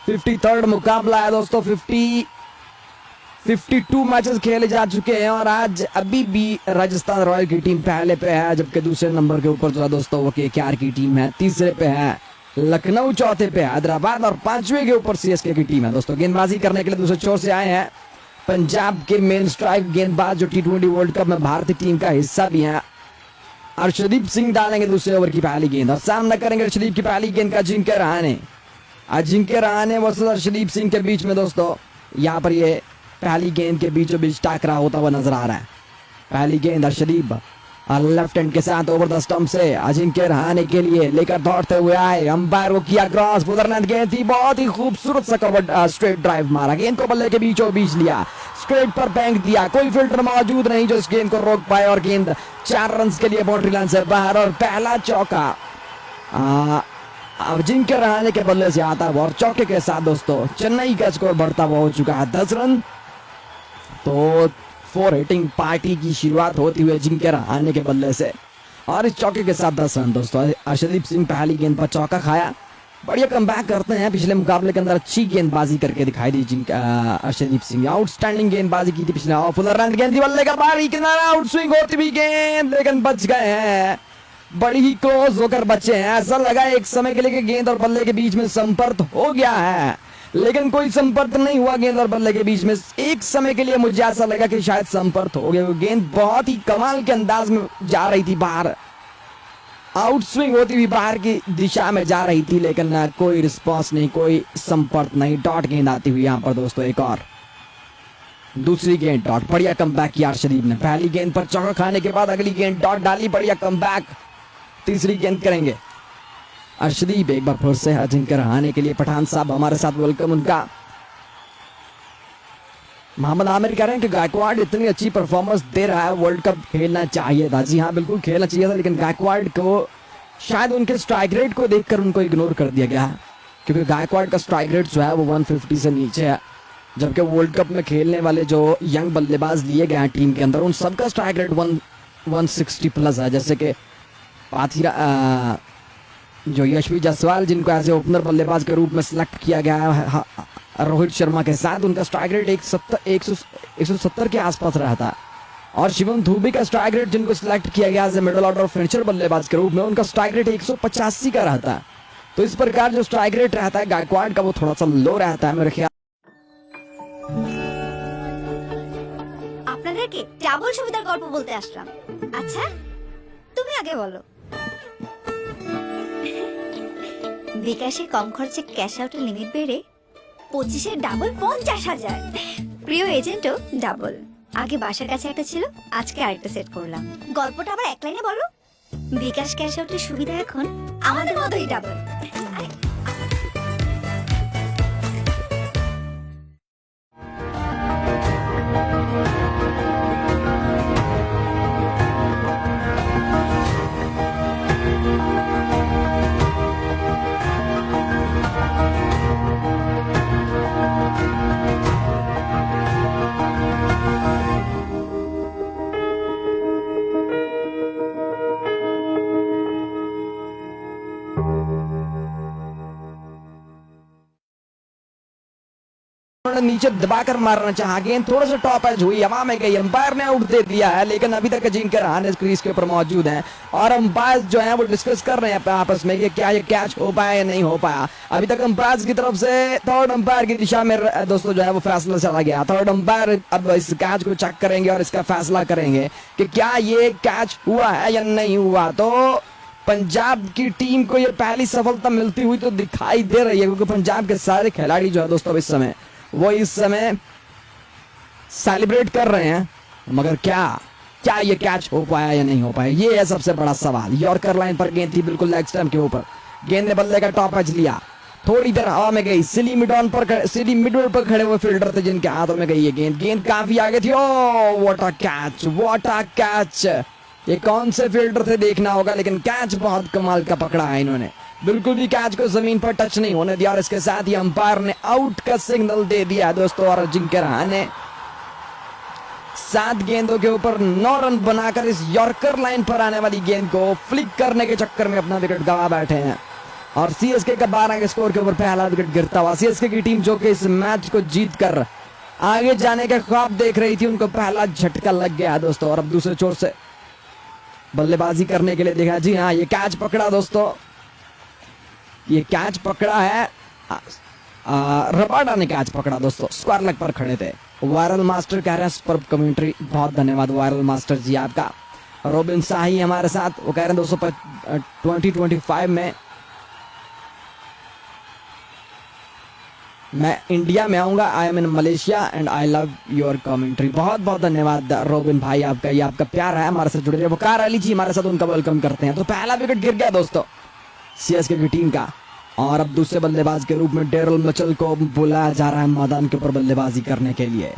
53rd मुकाबला है दोस्तों। 52 मैचेस खेले जा चुके हैं और आज अभी भी राजस्थान रॉयल की टीम पहले पे है, जबकि दूसरे नंबर के ऊपर जो है दोस्तों वो केकेआर की टीम है। तीसरे पे है लखनऊ, चौथे पे हैदराबाद और पांचवें के ऊपर सीएसके की टीम है। दोस्तों गेंदबाजी करने के लिए दूसरे छोर से आए हैं पंजाब के मेन स्ट्राइक गेंदबाज जो टी20 वर्ल्ड कप में भारतीय टीम का हिस्सा भी है। अर्शदीप सिंह डालेंगे दूसरे ओवर की पहली गेंद और सामना करेंगे अर्शदीप की पहली गेंद का अजिंक्य रहाणे वर्सेस अर्शदीप सिंह के बीच में। दोस्तों यहाँ पर ये पहली गेंद के बीचों बीच टाकरा होता हुआ नजर आ रहा है। पहली गेंद अर्शदीप लेफ्ट हैंड के साथ ओवर द स्टंप से अजिंक्य रहाणे के लिए लेकर दौड़ते हुए आए। अंपायर को किया क्रॉस, पुदरनंद गेंद थी, बहुत ही खूबसूरत सा कवर्ड स्ट्रेट ड्राइव मारा, गेंद को बल्ले के बीचों बीच लिया, स्ट्रेट पर फेंक दिया, कोई फिल्टर मौजूद नहीं जो इस गेंद को रोक पाए और गेंद 4 रन के लिए बाउंड्री लाइन से बाहर और पहला चौका अजिंक्य रहाणे के बल्ले से आता है और चौके के साथ दोस्तों चेन्नई का स्कोर बढ़ता हुआ हो चुका है 10 रन। तो 4 हिटिंग पार्टी की शुरुआत होती हुई अजिंक्य रहाणे के बल्ले से और इस चौके के साथ 10 रन। दोस्तों अर्शदीप सिंह पहली गेंद पर चौका खाया, बढ़िया कमबैक करते हैं। पिछले मुकाबले के अंदर अच्छी गेंदबाजी करके दिखाई दी अर्शदीप सिंह, आउटस्टैंडिंग गेंदबाजी की थी पिछले पुदरनंद गेंद बल्ले का बाहरी किनारा, आउट स्विंग होती हुई गेंद लेकिन बच गए हैं, बड़ी ही क्लोज होकर बचे हैं। ऐसा लगा एक समय के लिए गेंद और बल्ले के बीच में संपर्क हो गया है, लेकिन कोई संपर्क नहीं हुआ गेंद और बल्ले के बीच में। एक समय के लिए मुझे ऐसा लगा कि शायद संपर्क हो गया, गेंद बहुत ही कमाल के अंदाज में जा रही थी बाहर, आउट स्विंग होती हुई बाहर की दिशा में जा रही थी, लेकिन कोई रिस्पॉन्स नहीं, कोई संपर्क नहीं। डॉट गेंद आती हुई यहाँ पर दोस्तों एक और दूसरी गेंद डॉट, बढ़िया कमबैक किया अर्शदीप ने। पहली गेंद पर चौका खाने के बाद अगली गेंद डॉट डाली, बढ़िया कमबैक। तीसरी गेंद करेंगे अर्शदीप एक बार फिर से अजिंक्य रहाणे के लिए। पठान साहब हमारे साथ, वेलकम उनका। मोहम्मद आमिर कह रहे हैं कि गायकवाड़ इतनी अच्छी परफॉर्मेंस दे रहा है, वर्ल्ड कप खेलना चाहिए था। जी हाँ, बिल्कुल खेलना चाहिए था, लेकिन गायकवाड़ को शायद उनके स्ट्राइक रेट को देखकर उनको इग्नोर कर दिया गया है, क्योंकि गायकवाड़ का स्ट्राइक रेट जो है वो 150 से नीचे है, जबकि वर्ल्ड कप में खेलने वाले जो यंग बल्लेबाज लिए गए हैं टीम के अंदर उन सबका स्ट्राइक रेट 160 प्लस है। जैसे कि जो यशवी जायसवाल जिनको एज ए ओपनर बल्लेबाज के रूप में सिलेक्ट किया गया है रोहित शर्मा के साथ, उनका स्ट्राइक रेट 170 के आसपास रहा था। और शिवम धूबी का स्ट्राइक रेट जिनको सिलेक्ट किया गया as a middle order finisher बल्लेबाज के रूप में, उनका स्ट्राइक रेट 185 का रहता है। तो इस प्रकार जो स्ट्राइक रेट रहता है गायकवाड़ का वो थोड़ा सा लो रहता है मेरे ख्याल। আপনাদেরকে ডাবল সুবিধার গল্প বলতে আসলাম। আচ্ছা তুমি আগে বলো। বিকাশে কম খরচে ক্যাশ আউটের লিমিট বেড়ে 25 ডাবল 50,000। প্রিয় এজেন্টও ডাবল। আগে বাসার কাছে একটা ছিল, আজকে আরেকটা সেট করলাম। গল্পটা আবার এক লাইনে বলো। বিকাশ ক্যাশ আউটের সুবিধা এখন আমাদের মতোই ডাবল। नीचे दबाकर मारना चाहा, गेंद थोड़ा सा टॉप एज हुई, हवा में गई, अंपायर ने आउट दे दिया है, लेकिन अभी तक अजिंक्य रहाणे क्रीज के ऊपर मौजूद हैं और अंपायर जो है वो डिस्कस कर रहे हैं आपस में कि क्या ये कैच हो पाया या नहीं हो पाया। अभी तक अंपायर की तरफ से थर्ड अंपायर की दिशा में दोस्तों जो है वो फैसला चला गया। थर्ड अंपायर अब इस कैच को चेक करेंगे और इसका फैसला करेंगे कि क्या ये कैच हुआ है या नहीं हुआ। तो पंजाब की टीम को ये पहली सफलता मिलती हुई तो दिखाई दे रही है, क्योंकि पंजाब के सारे खिलाड़ी जो है दोस्तों इस समय सेलिब्रेट कर रहे हैं, मगर क्या ये कैच हो पाया या नहीं हो पाया, ये है सबसे बड़ा सवाल। यॉर्कर लाइन पर गेंद थी बिल्कुल लेग स्टंप के ऊपर, गेंद ने बल्ले का टॉप एज लिया, थोड़ी देर हवा में गई, सिली मिडल पर खड़े हुए फील्डर थे जिनके हाथों में गई ये गेंद काफी आगे थी। ओ व्हाट अ कैच, ये कौन से फील्डर थे देखना होगा, लेकिन कैच बहुत कमाल का पकड़ा है इन्होंने, बिल्कुल भी कैच को जमीन पर टच नहीं होने दिया और इसके साथ ही अंपायर ने आउट का सिग्नल दे दिया दोस्तों। और अजिंक्य रहाणे 7 गेंदों के ऊपर 9 रन बनाकर इस यॉर्कर लाइन पर आने वाली गेंद को फ्लिक करने के चक्कर में अपना विकेट गंवा बैठे हैं। और सीएसके का 12 के स्कोर के ऊपर पहला विकेट गिरता हुआ। सीएसके की टीम जो कि इस मैच को जीत कर आगे जाने का ख्वाब देख रही थी, उनको पहला झटका लग गया दोस्तों। और अब दूसरे छोर से बल्लेबाजी करने के लिए देखा, जी हाँ ये कैच पकड़ा दोस्तों, ये कैच पकड़ा है, रबाडा ने कैच पकड़ा दोस्तों, स्क्वायर लेग पर खड़े थे। वायरल मास्टर कह रहे हैं सुपर कमेंट्री, बहुत धन्यवाद वायरल मास्टर जी आपका। रोबिन शाही हमारे साथ, वो कह रहे हैं दोस्तों 2025 में मैं इंडिया में आऊंगा, I am in Malaysia and I love your commentary. बहुत बहुत धन्यवाद रोबिन भाई आपका, ये आपका प्यार है हमारे साथ जुड़े रहे। वकार अली जी हमारे साथ, उनका वेलकम करते हैं। तो पहला विकेट गिर गया दोस्तों सीएसके की टीम का, और अब दूसरे बल्लेबाज के रूप में डेरल मिचेल को बुलाया जा रहा है मैदान के ऊपर बल्लेबाजी करने के लिए।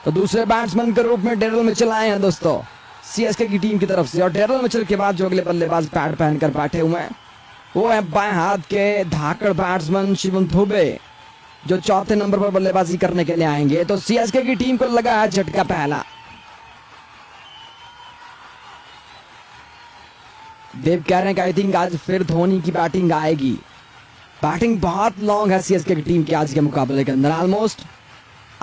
तो दूसरे बैट्समैन के रूप में डेरल मिचेल आए हैं दोस्तों सीएसके की टीम की तरफ से। और डेरल मिचेल के बाद जो अगले बल्लेबाज पैड पहनकर बैठे हुए हैं वो है बाएं हाथ के धाकड़ बैट्समैन शिवम दुबे, जो चौथे नंबर पर बल्लेबाजी करने के लिए आएंगे। तो सीएसके की टीम को लगा है झटका पहला। देव कह रहे हैं कि आई थिंक आज फिर धोनी की बैटिंग आएगी। बैटिंग बहुत लॉन्ग है सीएसके की टीम के आज के मुकाबले के अंदर, ऑलमोस्ट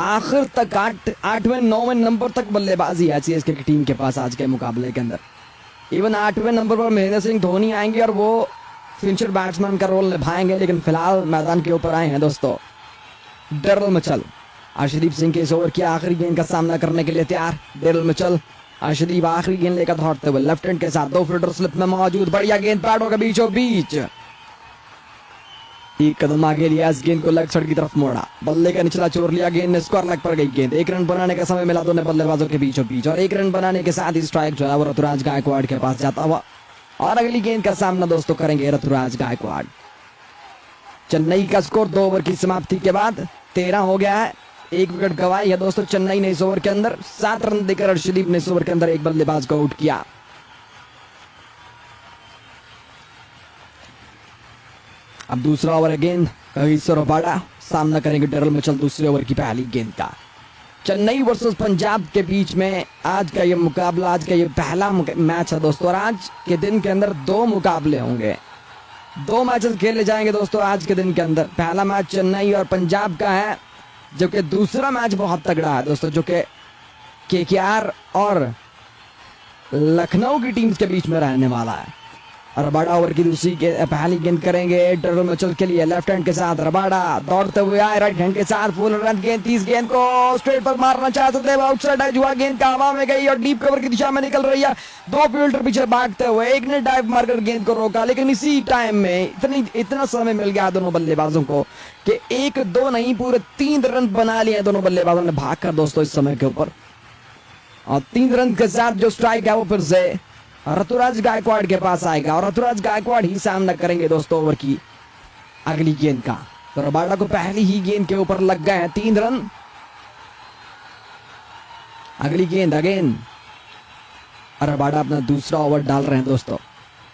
आखिर तक 8वें 9वें नंबर तक बल्लेबाजी है सीएसके की टीम के पास आज के मुकाबले के अंदर। इवन 8वें नंबर पर महेंद्र सिंह धोनी आएंगे और वो फिनिशर बैट्समैन का रोल निभाएंगे। लेकिन फिलहाल मैदान के ऊपर आए हैं दोस्तों डेरल मिचेल। अर्शदीप सिंह के इस ओवर की आखिरी गेंद का सामना करने के लिए तैयार डेरल मिचेल। अर्शदीप आखिरी गेंद लेकर दौड़ते हुए लेफ्ट हैंड के साथ 2 फील्डर स्लिप में मौजूद, बढ़िया गेंद पैडों के बीचों बीच, एक कदम आगे लिया, इस गेंद को लेग साइड की तरफ मोड़ा, बल्ले का निचला छोर लिया, गेंद ने स्क्वायर लेग पर गई गेंद। 1 रन बनाने का समय मिला दोनों बल्लेबाजों के बीचों बीच, और 1 रन बनाने के साथ ही स्ट्राइक जो है वो ऋतुराज गायकवाड़ के पास जाता हुआ। और अगली गेंद का सामना दोस्तों करेंगे ऋतुराज गायकवाड़। चेन्नई का स्कोर 2 ओवर की समाप्ति के बाद 13 हो गया है। 1 विकेट गवाई है दोस्तों चेन्नई ने इस ओवर के अंदर। 7 रन देकर अर्शदीप ने इस ओवर के अंदर एक बल्लेबाज को आउट किया। अब दूसरा ओवर गेंद कगिसो रबाडा सामना करेंगे डेरल मिचेल दूसरे ओवर की पहली गेंद का। चेन्नई वर्सेस पंजाब के बीच में आज का ये मुकाबला, आज का ये पहला मैच है दोस्तों। और आज के दिन के अंदर 2 मुकाबले होंगे, 2 मैचेस खेले जाएंगे दोस्तों आज के दिन के अंदर। पहला मैच चेन्नई और पंजाब का है, जो कि दूसरा मैच बहुत तगड़ा है दोस्तों, जो कि केकेआर और लखनऊ की टीम्स के बीच में रहने वाला है। रबाडा ओवर की दूसरी पहली गेंद करेंगे डेरल मिचेल के लिए, लेफ्ट हैंड के साथ रबाडा दौड़ते हुए आए, राइट हैंड के साथ फुल रन गेंद, 30 गेंद को स्ट्रेट पर मारना चाहते थे, आउटसाइड एज हुआ, गेंद का हवा में गई और डीप कवर की दिशा में निकल रही है। 2 फील्डर पीछे भागते हुए, एक ने डाइव मारकर गेंद को रोका, लेकिन इसी टाइम में इतना समय मिल गया दोनों बल्लेबाजों को कि 1-2 नहीं पूरे 3 रन बना लिए दोनों बल्लेबाजों ने भागकर दोस्तों इस समय के ऊपर। और 3 रन के साथ जो स्ट्राइक है वो फिर से ऋतुराज गायकवाड़ के पास आएगा, और ऋतुराज गायकवाड़ ही सामना करेंगे दोस्तों ओवर की अगली गेंद का। तो रबाडा को पहली ही गेंद के ऊपर लग गए हैं 3 रन। अगली गेंद अगेन रबाडा अपना दूसरा ओवर डाल रहे हैं दोस्तों।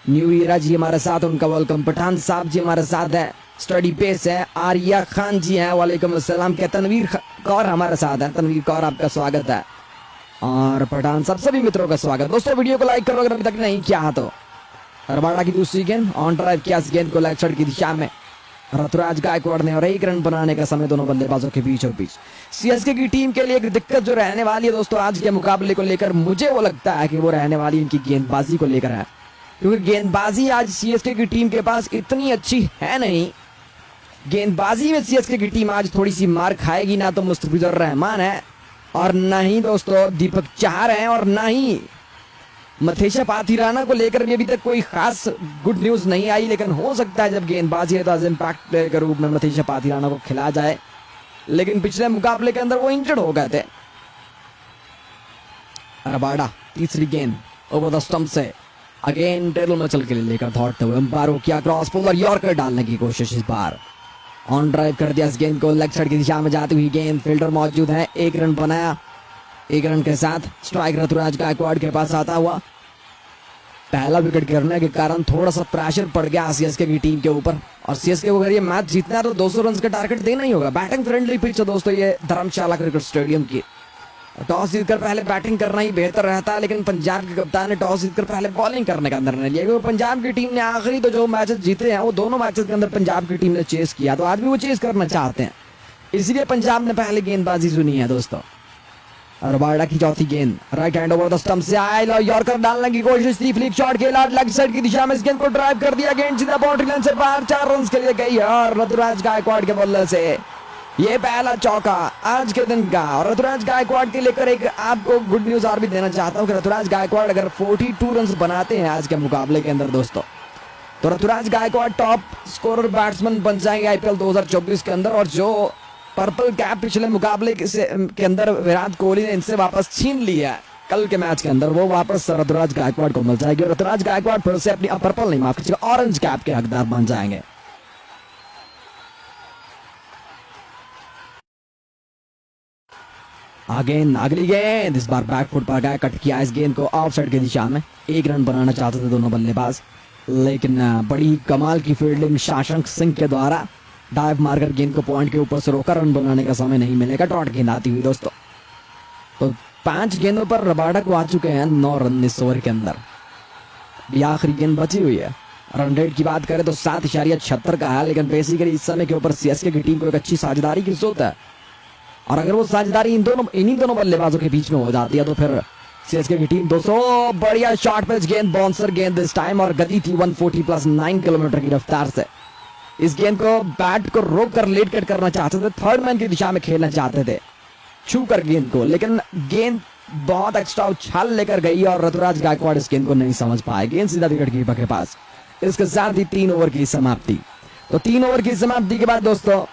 न्यू ईरा जी हमारे साथ, उनका वेलकम। पठान साहब जी हमारे साथ है, स्टडी पेस है। आर्या खान जी हैं, वालेकुम अस्सलाम। के तनवीर कौर हमारे साथ है, तनवीर कौर आपका स्वागत है। और पठान साहब सभी मित्रों का स्वागत। दोस्तों वीडियो को लाइक करो अगर अभी तक नहीं किया तो। रबाडा की दूसरी गेंद ऑन ड्राइव किया, इस गेंद को लेग साइड की दिशा में ऋतुराज गायकवाड़ ने, और 1 रन बनाने का समय दोनों बल्लेबाजों के बीचों बीच। सीएसके की टीम के लिए एक दिक्कत जो रहने वाली है दोस्तों आज के मुकाबले को लेकर, मुझे वो लगता है कि वो रहने वाली इनकी गेंदबाजी को लेकर है, क्योंकि गेंदबाजी आज सीएसके की टीम के पास इतनी अच्छी है नहीं। गेंदबाजी में सीएसके की टीम आज थोड़ी सी मार खाएगी, ना तो मुस्तफिजुर रहमान है और ना ही दोस्तों दीपक चाहर हैं, और ना ही मथेशा पाथिराना को लेकर भी अभी तक कोई खास गुड न्यूज नहीं आई। लेकिन हो सकता है जब गेंदबाजी है तो एज इम्पैक्ट प्लेयर के रूप में मथेशा पाथिराना को खिलाया जाए, लेकिन पिछले मुकाबले के अंदर वो इंजर्ड हो गए थे। रबाडा तीसरी गेंद ओवर द स्टंप से अगेन डेरल मिचेल के लिए लेकर दौड़ते हुए, अंपायर को किया क्रॉस पुल और यॉर्कर डालने की कोशिश। इस बार ऑन ड्राइव कर दिया इस गेंद को, लेग साइड की दिशा में जाती हुई गेंद, फील्डर मौजूद है, 1 रन बनाया। 1 रन के साथ स्ट्राइक ऋतुराज गायकवाड़ के पास आता हुआ। पहला विकेट गिरने के कारण थोड़ा सा प्रेशर पड़ गया सीएसके की टीम के ऊपर, और सीएसके को अगर ये मैच जीतना है तो 200 रन का टारगेट देना ही होगा। बैटिंग फ्रेंडली पिच है दोस्तों ये धर्मशाला क्रिकेट स्टेडियम की, टॉस जीतकर पहले बैटिंग करना ही बेहतर रहता है, लेकिन पंजाब के कप्तान ने टॉस जीतकर पहले बॉलिंग करने का निर्णय लिया, क्योंकि पंजाब की टीम ने आखिरी तो जो मैचेस जीते हैं वो दोनों मैचेस के अंदर पंजाब की टीम ने चेस किया, तो आज भी वो चेस करना चाहते हैं, इसलिए पंजाब ने पहले गेंदबाजी चुनी है दोस्तों। रबाडा की चौथी गेंद right hand over the stump से आया, यॉर्कर डालने की कोशिश थी, फ्लिक शॉट खेला लेग साइड की दिशा में, इस गेंद को ड्राइव कर दिया, गेंद सीधा बाउंड्री लाइन से बाहर, 4 रन के लिए गई है और ऋतुराज गायकवाड़ के बल्ले से ये पहला चौका आज के दिन का। और ऋतुराज गायकवाड़ के लेकर एक आपको गुड न्यूज और भी देना चाहता हूं कि ऋतुराज गायकवाड़ अगर 42 रन बनाते हैं आज के मुकाबले के अंदर दोस्तों, तो Ruturaj Gaikwad top scorer batsman बन जाएंगे आईपीएल 2024 के अंदर। और जो पर्पल कैप पिछले मुकाबले के अंदर विराट कोहली ने इनसे वापस छीन लिया है कल के मैच के अंदर, वो वापस ऋतुराज गायकवाड़ को मिल जाएगी। ऋतुराज गायकवाड़ फिर से अपनी पर्पल नहीं, माफ कीजिएगा, ऑरेंज कैप के हकदार बन जाएंगे। अगेन अगली गेंद, इस बार बैकफुट पर गया, कट किया इस गेंद को ऑफ साइड की दिशा में, 1 रन बनाना चाहते थे दोनों बल्लेबाज, लेकिन बड़ी कमाल की फील्डिंग शासंक सिंह के द्वारा डाइव मारकर गेंद को पॉइंट के ऊपर से रोका, रन बनाने का समय नहीं मिलेगा। डॉट गेंद आती हुई दोस्तों, तो 5 गेंदों पर रबाडा को आ चुके हैं 9 रन इस ओवर के अंदर, ये आखिरी गेंद बची हुई है। रन रेट की बात करें तो 7.76 का है, लेकिन बेसिकली इस समय के ऊपर सीएसके की टीम को एक अच्छी साझेदारी की जरूरत है, और अगर वो साझेदारी इन्हीं दोनों बल्लेबाजों के बीच में हो जाती है तो फिर सीएसके की टीम 200 बढ़िया शॉर्ट पिच गेंद, बाउंसर गेंद इस टाइम, और गति थी 140 प्लस 9 किलोमीटर की रफ्तार से। इस गेंद को बैट को रोक कर लेट कट करना चाहते थे, थर्ड मैन की दिशा में खेलना चाहते थे छू कर गेंद को, लेकिन गेंद बहुत एक्स्ट्रा उछाल लेकर गई और ऋतुराज गायकवाड़ इस गेंद को नहीं समझ पाए, गेंद सीधा विकेट कीपर के पास। इसके साथ ही 3 ओवर की समाप्ति। तो 3 ओवर की समाप्ति के बाद दोस्तों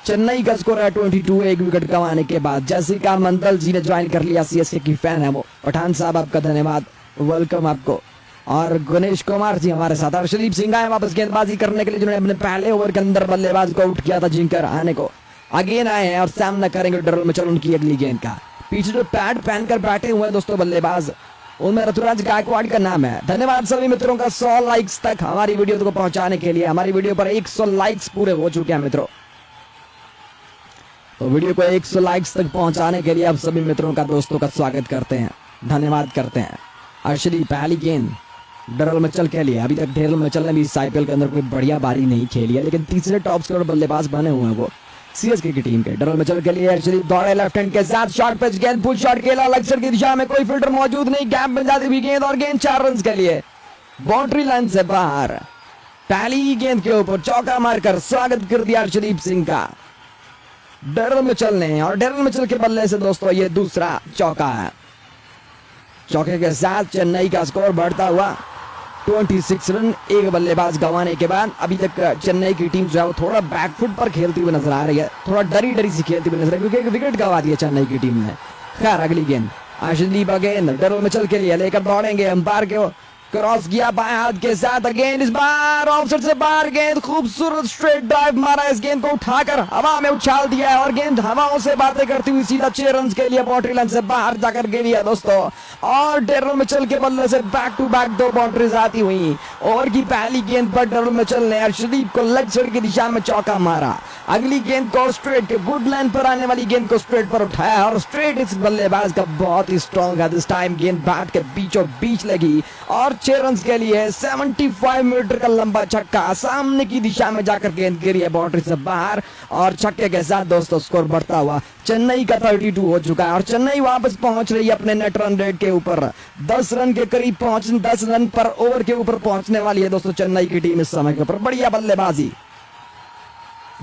चेन्नई का स्कोर है 22, 1 विकेट गंवाने के बाद। जैसिका मंडल जी ने ज्वाइन कर लिया, सीएसके की फैन है वो। पठान साहब आपका धन्यवाद, वेलकम आपको। और गणेश कुमार जी हमारे साथ, और शरीफ सिंह आए वापस गेंदबाजी करने के लिए, जिन्होंने अपने पहले ओवर के अंदर बल्लेबाज को आउट किया था जिंकर आने को। अगेन आए हैं और सामना करेंगे डरल मिचेल उनकी अगली गेंद का। पीछे जो पैड पहनकर बैठे हुए हैं दोस्तों बल्लेबाज, उनमें ऋतुराज गायकवाड़ का नाम है। धन्यवाद सभी मित्रों का 100 लाइक्स तक हमारी वीडियो को पहुंचाने के लिए। हमारी वीडियो पर 100 लाइक्स पूरे हो चुके हैं मित्रों, तो वीडियो को 100 लाइक्स तक पहुंचाने के लिए आप सभी मित्रों का, दोस्तों का स्वागत करते हैं, धन्यवाद करते हैं। अर्शदीप पहली गेंद डरल मिचेल के लिए। अभी तक डरल मिचेल ने भी इस आईपीएल के अंदर कोई बढ़िया बारी नहीं खेली है, लेकिन तीसरे टॉप स्कोरर बल्लेबाज बने हुए हैं वो सीएसके की टीम के। डरल मिचेल के लिए अर्शदीप दौड़े लेफ्ट हैंड के साथ, शॉर्ट पिच गेंद, पुल शॉट खेला लेग साइड की दिशा में, कोई फील्डर मौजूद नहीं, गैप मिल जाती हुई गेंद, और गेंद 4 रन के लिए बाउंड्री लाइन से बाहर। पहली गेंद के ऊपर चौका मारकर स्वागत कर दिया अर्शदीप सिंह का डरल मिचेल ने, और डरल मिचेल के बल्ले से दोस्तों ये दूसरा चौका है। चौके के साथ चेन्नई का स्कोर बढ़ता हुआ 26 रन, 1 बल्लेबाज गंवाने के बाद। अभी तक चेन्नई की टीम जो है वो थोड़ा बैकफुट पर खेलती हुई नजर आ रही है, थोड़ा डरी सी खेलती हुई नजर है, क्योंकि एक विकेट गंवा दिया चेन्नई की टीम ने। खैर अगली गेंद अर्शदीप अगेन डरल मिचेल के लिए लेकर दौड़ेंगे, अंपायर के क्रॉस किया बाएं हाथ के साथ, अगेन इस बार ऑफसाइड से बाहर गेंद, खूबसूरत स्ट्रेट ड्राइव मारा, इस गेंद को उठाकर हवा में उछाल दिया है, और गेंद हवाओं से बातें करती हुई सीधा 6 रन के लिए बाउंड्री लाइन से बाहर जाकर गिरी है दोस्तों। और डरल मिचेल के बल्ले से बैक टू बैक 2 बाउंड्रीज आती हुई। ओवर की पहली गेंद पर डरल मिचेल ने अर्शदीप को लेग साइड की दिशा में चौका मारा। अगली गेंद को स्ट्रेट के गुड लाइन पर आने वाली गेंद को स्ट्रेट पर उठाया, और स्ट्रेट इस बल्लेबाज का बहुत ही स्ट्रॉन्ग है। दिस टाइम गेंद बैट के बीचों बीच लगी और 6 रन के लिए 75 मीटर का लंबा छक्का, सामने की दिशा में जाकर गेंद गिरी है बाउंड्री से बाहर। और छक्के के साथ दोस्तों स्कोर बढ़ता हुआ चेन्नई का 32 हो चुका है, और चेन्नई वापस पहुंच रही है अपने नेट रन रेट के ऊपर। 10 रन के करीब 10 रन पर ओवर के ऊपर पहुंचने वाली है दोस्तों चेन्नई की टीम इस समय के ऊपर। बढ़िया बल्लेबाजी,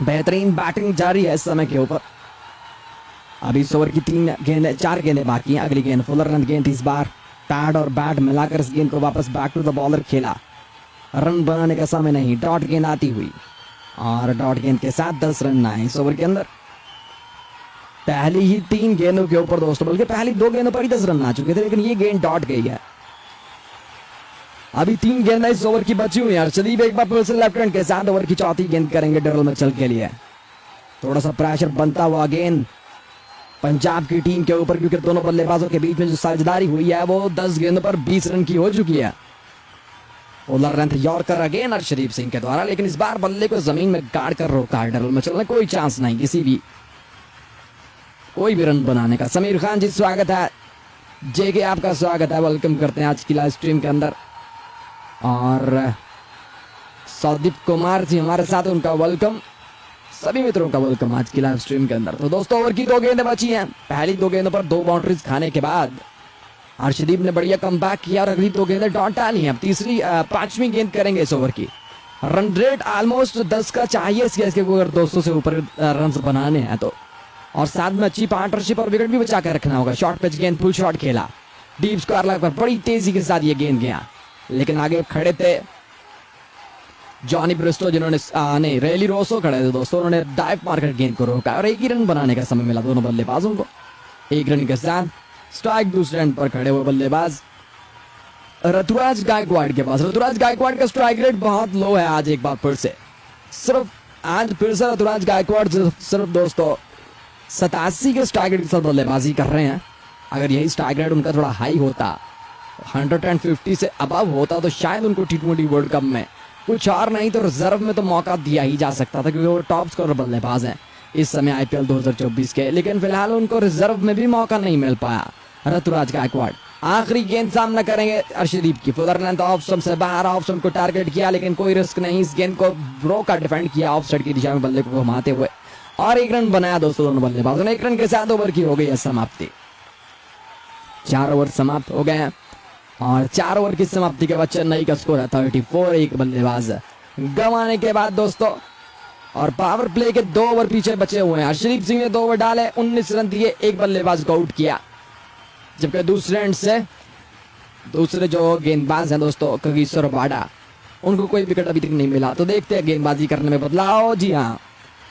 बेहतरीन बैटिंग जारी है इस समय के ऊपर। अभी इस ओवर की 4 गेंदें बाकी हैं। अगली गेंद फुलर रन गेंद, इस बार पैड और बैट मिलाकर इस गेंद को वापस बैक टू द बॉलर खेला, रन बनाने का समय नहीं। डॉट गेंद आती हुई, और डॉट गेंद के साथ 10 रन आए इस ओवर के अंदर। पहली ही 3 गेंदों के ऊपर दोस्तों, बल्कि पहली 2 गेंदों पर ही 10 रन आ चुके थे, लेकिन ये गेंद डॉट गई है। अभी 3 गेंद इस ओवर की बची हुई है। अर्शदीप एक बार फिर से लेफ्ट हैंड के साथ ओवर की चौथी गेंद करेंगे डरल मिचेल के लिए। थोड़ा सा प्रेशर बनता हुआ गेंद पंजाब की टीम के ऊपर, क्योंकि दोनों बल्लेबाजों के बीच में जो साझेदारी हुई है वो 10 गेंदों पर 20 रन की हो चुकी है। ओलर run yorker again Arshdeep Singh के द्वारा, लेकिन इस बार बल्ले को जमीन में गाड़ कर रोका है डरल मिचेल ने। कोई चांस नहीं, कोई भी रन बनाने का। समीर खान जी स्वागत है, जेके आपका स्वागत है, वेलकम करते हैं आज की लाइव स्ट्रीम के अंदर। और सौदीप कुमार जी हमारे साथ, उनका वेलकम। सभी मित्रों का वेलकम आज की लाइव स्ट्रीम के अंदर। तो दोस्तों ओवर की 2 गेंदें बची हैं। पहली 2 गेंदों पर 2 बाउंड्रीज खाने के बाद अर्शदीप ने बढ़िया कमबैक किया और अगली 2 गेंदें डॉट डाली हैं। अब तीसरी 5वीं गेंद करेंगे इस ओवर की। रन रेट ऑलमोस्ट 10 का चाहिए सीएसके को अगर 200 से ऊपर रन बनाने हैं तो, और साथ में अच्छी पार्टनरशिप और विकेट भी बचा कर रखना होगा। शॉर्ट पिच गेंद, फुल शॉट खेला, डीप स्क्वायर लग पर बड़ी तेजी के साथ ये गेंद गया, लेकिन आगे खड़े थे जॉनी ब्रिस्टो, जिन्होंने नहीं रेली रोसो खड़े थे दोस्तों, उन्होंने डाइव मारकर गेंद को रोका और एक ही रन बनाने का समय मिला दोनों बल्लेबाजों को। 1 रन के साथ स्ट्राइक दूसरे एंड पर खड़े हुए बल्लेबाज ऋतुराज गायकवाड़ के पास। ऋतुराज गायकवाड़ का स्ट्राइक रेट बहुत लो है आज एक बार फिर से। आज फिर से ऋतुराज गायकवाड़ सिर्फ दोस्तों 87 के स्ट्राइक रेट के साथ बल्लेबाजी कर रहे हैं। अगर यही स्ट्राइक रेट उनका थोड़ा हाई होता, 150 से अबव होता, तो शायद उनको T20 वर्ल्ड कप में कुछ और नहीं तो रिजर्व में तो मौका दिया ही जा सकता था, क्योंकि वो टॉप स्कोरर बल्लेबाज हैं इस समय IPL 2024 के। लेकिन फिलहाल उनको रिजर्व में भी मौका नहीं मिल पाया। ऋतुराज गायकवाड़ आखिरी गेंद सामना करेंगे अर्शदीप की। फुलर लेंथ ऑफ स्टंप से बाहर, ऑफ स्टंप को टारगेट किया, लेकिन कोई रिस्क नहीं। इस गेंद को रोका, डिफेंड किया ऑफ साइड की दिशा में बल्ले को घुमाते हुए, और 1 रन बनाया दोस्तों दोनों बल्लेबाजों ने। 1 रन के साथ ओवर की हो गई है समाप्ति। 4 ओवर समाप्त हो गए हैं और 4 ओवर की समाप्ति के बाद चेन्नई का स्कोर है 34। 1 बल्लेबाज गंवाने के बाद दोस्तों, और पावर प्ले के 2 ओवर पीछे बचे हुए हैं। अर्शदीप सिंह ने 2 ओवर डाले, 19 रन दिए, 1 बल्लेबाज को आउट किया। जबकि दूसरे एंड से दूसरे जो गेंदबाज हैं दोस्तों कगिसो रबाडा, उनको कोई विकेट अभी तक नहीं मिला। तो देखते हैं गेंदबाजी करने में बदलाव। जी हाँ,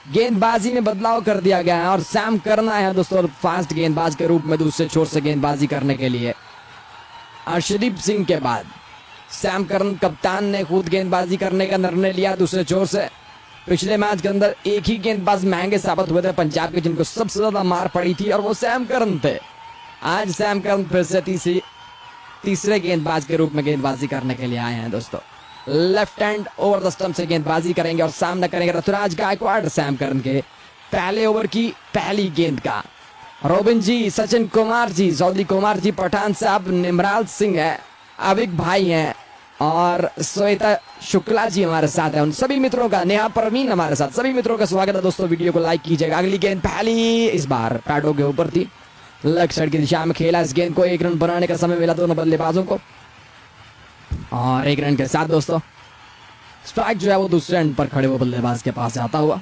गेंदबाजी में बदलाव कर दिया गया है और सैम करना है दोस्तों फास्ट गेंदबाज के रूप में दूसरे छोर से गेंदबाजी करने के लिए। अर्शदीप सिंह के बाद सैम करन कप्तान ने खुद गेंदबाजी करने का निर्णय लिया दूसरे छोर से। पिछले मैच के अंदर एक ही गेंदबाज महंगे साबित हुए थे पंजाब के, जिनको सबसे ज्यादा मार पड़ी थी, और वो सैम करन थे। आज सैम करन फिर से तीसरे गेंदबाज के रूप में गेंदबाजी करने के लिए आए हैं दोस्तों। Left hand over the stump से गेंदबाजी करेंगे और सामना करेंगे ऋतुराज गायकवाड़ सैम करन के पहले ओवर की पहली गेंद का। रोबिन जी, सचिन कुमार जी, सौदी कुमार जी, पठान साहब, निमराल सिंह है, अविक भाई हैं, और श्वेता शुक्ला जी हमारे साथ है। उन सभी मित्रों का, नेहा परवीन हमारे साथ, सभी मित्रों का स्वागत है दोस्तों। वीडियो को लाइक कीजिएगा। अगली गेंद पहली इस बार पैडों के ऊपर थी, लेग साइड की दिशा में खेला। इस गेंद को 1 रन बनाने का समय मिला दोनों बल्लेबाजों को, और 1 रन के साथ दोस्तों स्ट्राइक जो है वो दूसरे एंड पर खड़े हुए बल्लेबाज के पास आता हुआ।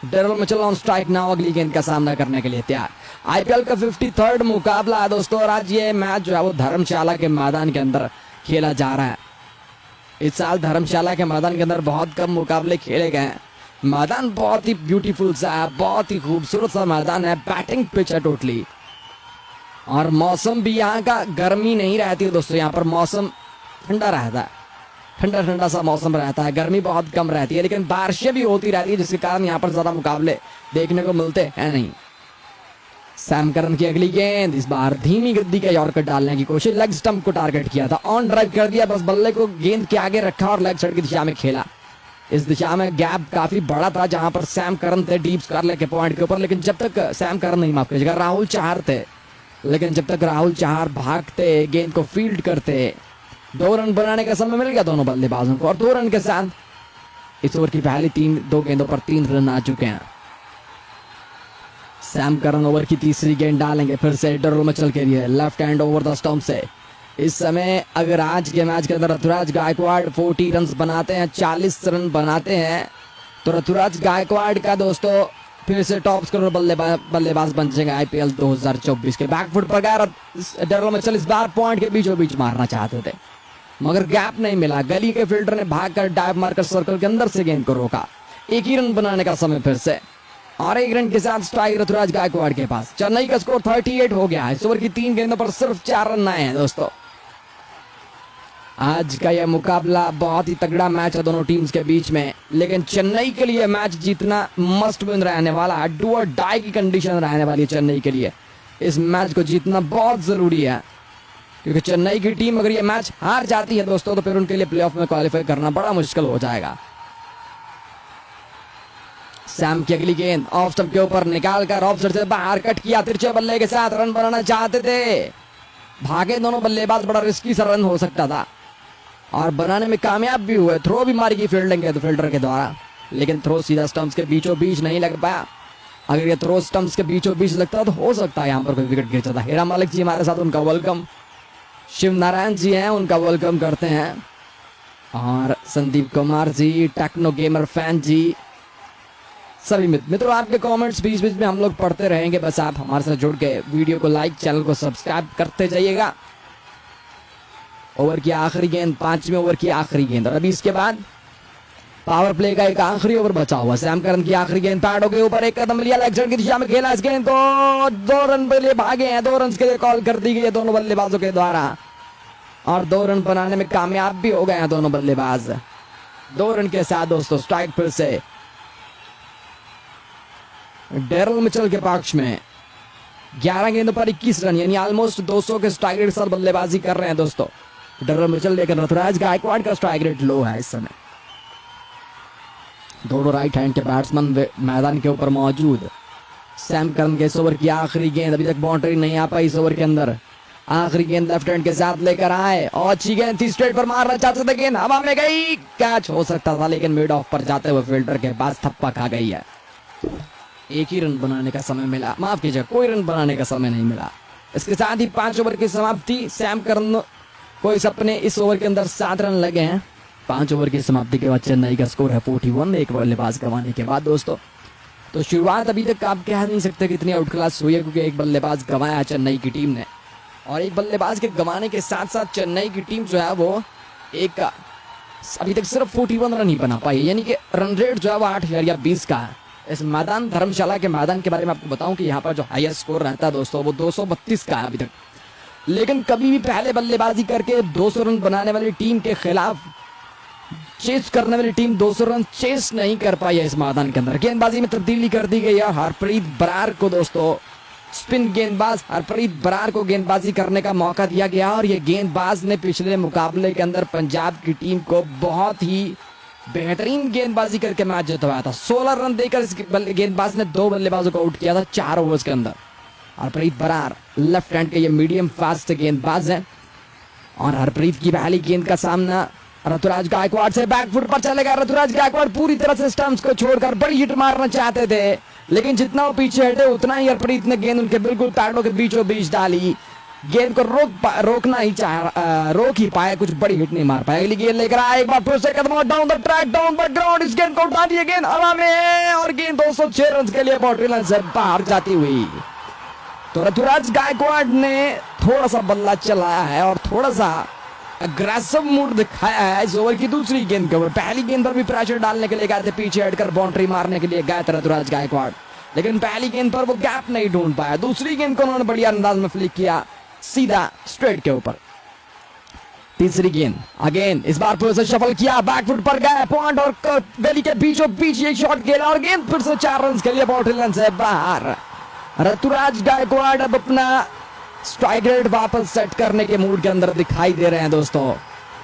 Daryl Mitchell on strike now, अगली गेंद का सामना करने के लिए तैयार। IPL का 53rd मुकाबला है दोस्तों, और आज ये मैच जो है वो धर्मशाला के मैदान के अंदर खेला जा रहा है। इस साल धर्मशाला के मैदान के अंदर बहुत कम मुकाबले खेले गए हैं। मैदान बहुत ही ब्यूटीफुल सा है, बहुत ही खूबसूरत सा मैदान है, बैटिंग पिच है टोटली, और मौसम भी यहाँ का गर्मी नहीं रहती है दोस्तों। यहाँ पर मौसम ठंडा रहता है, ठंडा ठंडा सा मौसम रहता है, गर्मी बहुत कम रहती है, लेकिन बारिशें भी होती रहती है, जिसके कारण यहाँ पर ज्यादा मुकाबले देखने को मिलते हैं नहीं। सैम करन की अगली गेंद, इस बार धीमी गति का यॉर्कर डालने की कोशिश, लेग स्टंप को टारगेट किया था, ऑन ड्राइव कर दिया, बस बल्ले को गेंद के आगे रखा और लेग साइड की दिशा में खेला। इस दिशा में गैप काफी बड़ा था जहां पर सैम करन थे डीप स्क्वायर के पॉइंट के ऊपर, लेकिन जब तक सैम करन नहीं, माफ कीजिएगा, राहुल चाहर थे, लेकिन जब तक राहुल चाहर भागते, गेंद को फील्ड करते, 2 रन बनाने का समय मिल गया दोनों बल्लेबाजों को, और 2 रन के साथ इस ओवर की पहली 2 गेंदों पर 3 रन आ चुके हैं। सैम करन ओवर की तीसरी गेंद डालेंगे फिर से डेरल मिचेल के लिए, left hand over the stump से। इस समय अगर आज के मैच के अंदर ऋतुराज गायकवाड़ 40 रन बनाते हैं, 40 रन बनाते हैं, तो ऋतुराज गायकवाड़ का दोस्तों फिर से टॉप स्कोरर बल्लेबाज बन जाएगा IPL 2024 के। बैकफुट पर गया डेरल मिचेल, इस बार पॉइंट के बीचों बीच मारना चाहते थे, मगर गैप नहीं मिला। गली के फील्डर ने भागकर डाइव मारकर सर्कल के अंदर से गेंद को रोका। 1 ही रन बनाने का समय फिर से, और 1 रन के साथ स्ट्राइक ऋतुराज गायकवाड़ के पास। चेन्नई का स्कोर 38 हो गया है। इस ओवर की 3 गेंदों पर सिर्फ 4 रन आए हैं दोस्तों। आज का यह मुकाबला बहुत ही तगड़ा मैच है दोनों टीम्स के बीच में, लेकिन चेन्नई के लिए मैच जीतना मस्ट विन रहने वाला है, डू और डाई की कंडीशन रहने वाली है चेन्नई के लिए। इस मैच को जीतना बहुत जरूरी है, क्योंकि चेन्नई की टीम अगर ये मैच हार जाती है दोस्तों, तो फिर उनके लिए प्लेऑफ में क्वालिफाई करना बड़ा मुश्किल हो जाएगा। सैम की अगली गेंद ऑफ स्टंप के ऊपर निकाल कर ऑफ साइड से बाहर कट किया, तिरछे बल्ले के साथ रन बनाना चाहते थे, भागे दोनों बल्लेबाज, बड़ा रिस्की सा रन हो सकता था और बनाने में कामयाब भी हुए। थ्रो भी मारी गई फील्डिंग के फील्डर के द्वारा, लेकिन थ्रो सीधा स्टंप्स के बीचों बीच नहीं लग पाया। अगर ये थ्रो स्टंप्स के बीचों बीच लगता तो हो सकता है यहाँ पर कोई विकेट गिर जाता। हीरा मालिक जी हमारे साथ, उनका वेलकम। शिव नारायण जी हैं, उनका वेलकम करते हैं। और Sandeep Kumar ji, techno gamer fan जी, सभी मित्रों आपके कमेंट्स बीच बीच में हम लोग पढ़ते रहेंगे। बस आप हमारे साथ जुड़ के वीडियो को लाइक, चैनल को सब्सक्राइब करते जाइएगा। ओवर की आखिरी गेंद, 5वें ओवर की आखिरी गेंद, और अभी इसके बाद पावर प्ले का एक आखिरी ओवर बचा हुआ। सैम करन की आखिरी गेंद पैडों के ऊपर एक कदम लिया, लेग साइड की दिशा में खेला इस गेंद को, 2 रन के लिए भागे हैं, 2 रन के लिए कॉल कर दी गई है दोनों बल्लेबाजों के द्वारा और 2 रन बनाने में कामयाब भी हो गए हैं दोनों बल्लेबाज। 2 रन के साथ दोस्तों स्ट्राइक फिर से डेरल मिचेल के पक्ष में। 11 गेंदों पर 21 रन, यानी ऑलमोस्ट 200 के स्ट्राइक रेट साथ बल्लेबाजी कर रहे हैं दोस्तों डेरल मिचेल, लेकिन ऋतुराज गायकवाड़ का स्ट्राइक रेट लो है इस समय। दोनों राइट हैंड के बैट्समैन मैदान के ऊपर मौजूद। सैम करन के इस ओवर की आखिरी गेंद, अभी तक बाउंड्री नहीं आ पाई इस ओवर के अंदर। आखिरी गेंद लेफ्ट हैंड के साथ लेकर आए और अच्छी गेंद थी, स्ट्रेट पर मारना चाहते थे, गेंद हवा में गई, कैच हो सकता था लेकिन मिड ऑफ पर जाते हुए फील्डर के पास थप्पा खा गई है। एक ही रन बनाने का समय मिला, माफ कीजिए कोई रन बनाने का समय नहीं मिला। इसके साथ ही 5 ओवर की समाप्ति। सैम करन को इस अपने इस ओवर के अंदर 7 रन लगे हैं। 5 ओवर की समाप्ति के बाद चेन्नई का स्कोर है 41, एक बल्लेबाज गंवाने के बाद दोस्तों। तो शुरुआत अभी तक आप कह नहीं सकते कितनी आउट क्लास हुई है, क्योंकि एक बल्लेबाज गंवाया चेन्नई की टीम ने, और एक बल्लेबाज के गंवाने के साथ साथ चेन्नई की टीम जो है वो एक अभी तक सिर्फ 41 रन ही बना पाई, यानी कि रन रेट जो है वो 8 या 20 का है। इस मैदान, धर्मशाला के मैदान के बारे में आपको बताऊं कि यहाँ पर जो हाईएस्ट स्कोर रहता है दोस्तों वो 232 का है अभी तक, लेकिन कभी भी पहले बल्लेबाजी करके 200 रन बनाने वाली टीम के खिलाफ चेस करने वाली टीम 200 रन चेस नहीं कर पाई है इस मैदान के अंदर। गेंदबाजी में तब्दीली कर दी गई है, हरप्रीत बरार को दोस्तों, स्पिन गेंदबाज हरप्रीत बरार को गेंदबाजी करने का मौका दिया गया, और ये गेंदबाज ने पिछले मुकाबले के अंदर पंजाब की टीम को बहुत ही बेहतरीन गेंदबाजी करके मैच जितवाया था। 16 रन देकर इस गेंदबाज ने 2 बल्लेबाजों को आउट किया था 4 ओवर्स के अंदर। हरप्रीत बरार लेफ्ट हैंड के ये मीडियम फास्ट गेंदबाज हैं, और हरप्रीत की पहली गेंद का सामना ऋतुराज गायकवाड़ से बैकफुट पर चलेगा। ऋतुराज गायकवाड़ पूरी तरह से स्टंप्स को छोड़कर बड़ी हिट मारना चाहते थे, लेकिन जितना वो पीछे हटे उतना ही हरप्रीत ने गेंद उनके बिल्कुल पैडों के बीचों बीच डाली। गेंद को रोकना ही रोक ही पाया, कुछ बड़ी हिट नहीं मार पाया। अगली गेंद लेकर आए, एक बार फिर से कदम down the track, down the ground, इस गेंद को उठा दिया, गेंद हवा में, और गेंद 206 रन के लिए बाउंड्री लाइन से बाहर जाती हुई। तो ऋतुराज गायकवाड़ ने थोड़ा सा बल्ला चलाया है और थोड़ा सा अग्रेसिव मूड दिखाया है इस ओवर की दूसरी गेंद के ऊपर। पहली गेंद पर भी प्रेशर डालने के लिए गए थे, पीछे हटकर बाउंड्री मारने के लिए गए थे ऋतुराज गायकवाड़, लेकिन पहली गेंद पर वो गैप नहीं ढूंढ पाया। दूसरी गेंद को उन्होंने बढ़िया अंदाज में फ्लिक किया सीधा स्ट्रेट के ऊपर। तीसरी गेंद अगेन इस बार फिर से शफल किया, बैकफुट पर गए, पॉइंट और गली के बीचों बीच एक शॉट खेला और गेंद फिर से 4 रन के लिए बाउंड्री लाइन से बाहर। ऋतुराज गायकवाड़ अब अपना स्ट्राइक रेट वापस सेट करने के मूड के अंदर दिखाई दे रहे हैं दोस्तों।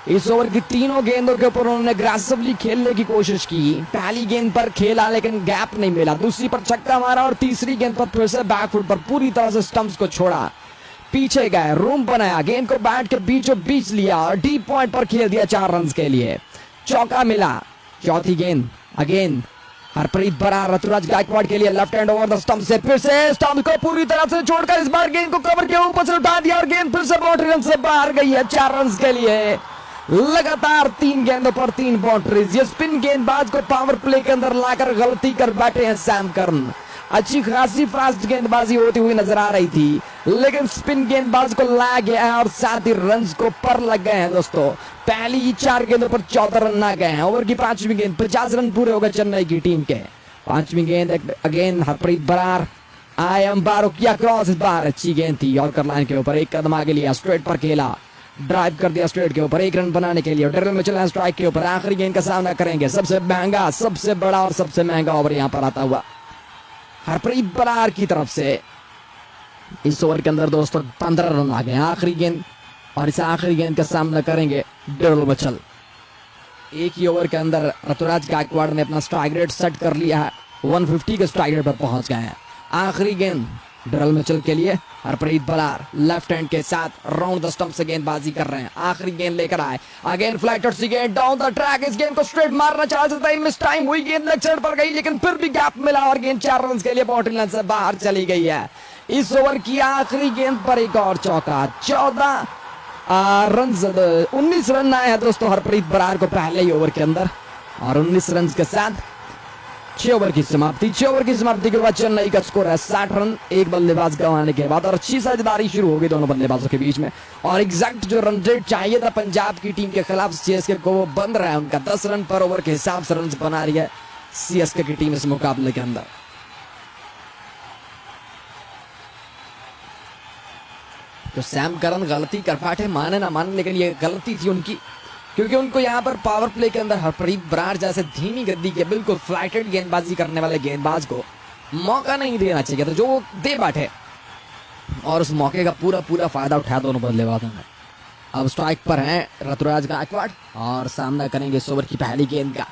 इस ओवर की तीनों गेंदों के ऊपर उन्होंने अग्रेसिवली खेलने की कोशिश की। पहली गेंद पर खेला लेकिन गैप नहीं मिला, दूसरी पर छक्का मारा और तीसरी गेंद पर फिर से बैकफुट पर पूरी तरह से स्टंप्स को छोड़ा, पीछे गए, रूम बनाया, गेंद को बैट के बीचों बीच लिया और डीप पॉइंट पर खेल दिया 4 रन के लिए। चौका मिला। चौथी गेंद अगेन हरप्रीत बरार ऋतुराज गायकवाड़ के लिए left hand over the stump से, फिर से स्टंप को पूरी तरह से छोड़कर इस बार गेंद को कवर के ऊपर से उठा दिया और गेंद फिर से बाउंड्री लाइन से बाहर गई है 4 रन के लिए। लगातार 3 गेंदों पर 3 बाउंड्रीज। ये स्पिन गेंदबाज को पावर प्ले के अंदर लाकर गलती कर बैठे हैं सैम करन। अच्छी खासी फास्ट गेंदबाजी होती हुई नजर आ रही थी, लेकिन स्पिन गेंदबाज को लाया गया है और साथ ही रन्स को पर लग गए हैं दोस्तों। पहली ही 4 गेंदों पर 14 रन आ गए हैं। ओवर की 5वीं गेंद 50 रन पूरे हो गए चेन्नई की टीम के। 5वीं गेंद अगेन हरप्रीत बरार आए, अंपायर किया क्रॉस, इस बार अच्छी गेंद थी और लाइन के ऊपर एक कदम आगे लिया, स्ट्रेट पर खेला, ड्राइव कर दिया स्ट्रेट के ऊपर 1 रन बनाने के लिए। डेरल मिचेल स्ट्राइक के ऊपर आखिरी गेंद का सामना करेंगे। सबसे महंगा, सबसे बड़ा और सबसे महंगा ओवर यहाँ पर आता हुआ हरप्रीत बरार की तरफ से। इस ओवर के अंदर दोस्तों 15 रन आ गए आखिरी गेंद, और इस आखिरी गेंद का सामना करेंगे डेरल मिचेल। एक ही ओवर के अंदर ऋतुराज गायकवाड़ ने अपना स्ट्राइक रेट सेट कर लिया है 150 के स्ट्राइक रेट पर पहुंच गए हैं। आखिरी गेंद डरल मिचेल के लिए, हरप्रीत बरार लेफ्ट हैंड के साथ राउंड द स्टंप से गेंदबाजी कर रहे हैं। आखिरी गेंद लेकर आए, अगेन फ्लाइटर सी गेंद डाउन द ट्रैक, इस गेंद को स्ट्रेट मारना चाहते थे, मिस टाइम हुई, गेंद लेग साइड पर गई लेकिन फिर भी गैप मिला और गेंद 4 रन के लिए बाउंड्री लाइन से बाहर चली गई है। इस ओवर की आखिरी गेंद पर एक और चौका, 14 रन 19 रन आए हैं दोस्तों हरप्रीत बरार को पहले ही ओवर के अंदर, और 19 रन के साथ 6 ओवर की समाप्ति। 6 ओवर की समाप्ति के बाद चेन्नई का स्कोर है 60 रन, एक बल्लेबाज गंवाने के बाद, और अच्छी साझेदारी शुरू हो गई दोनों बल्लेबाजों के बीच में, और एग्जैक्ट जो रन रेट चाहिए था पंजाब की टीम के खिलाफ सीएसके को वो बन रहा है उनका। 10 रन पर ओवर के हिसाब से रन बना रही है सीएसके की टीम इस मुकाबले के अंदर। तो सैम करन गलती कर बैठे, माने ना माने, लेकिन ये गलती थी उनकी, क्योंकि उनको यहाँ पर पावर प्ले के अंदर हरप्रीत बरार जैसे धीमी गद्दी के बिल्कुल फ्लाइटेड गेंदबाजी करने वाले गेंदबाज को मौका नहीं देना चाहिए था, जो वो दे बैठे, और उस मौके का पूरा पूरा फायदा उठाया दोनों बल्लेबाजों ने। अब स्ट्राइक पर हैं ऋतुराज गायकवाड़ और सामना करेंगे इस ओवर की पहली गेंद का,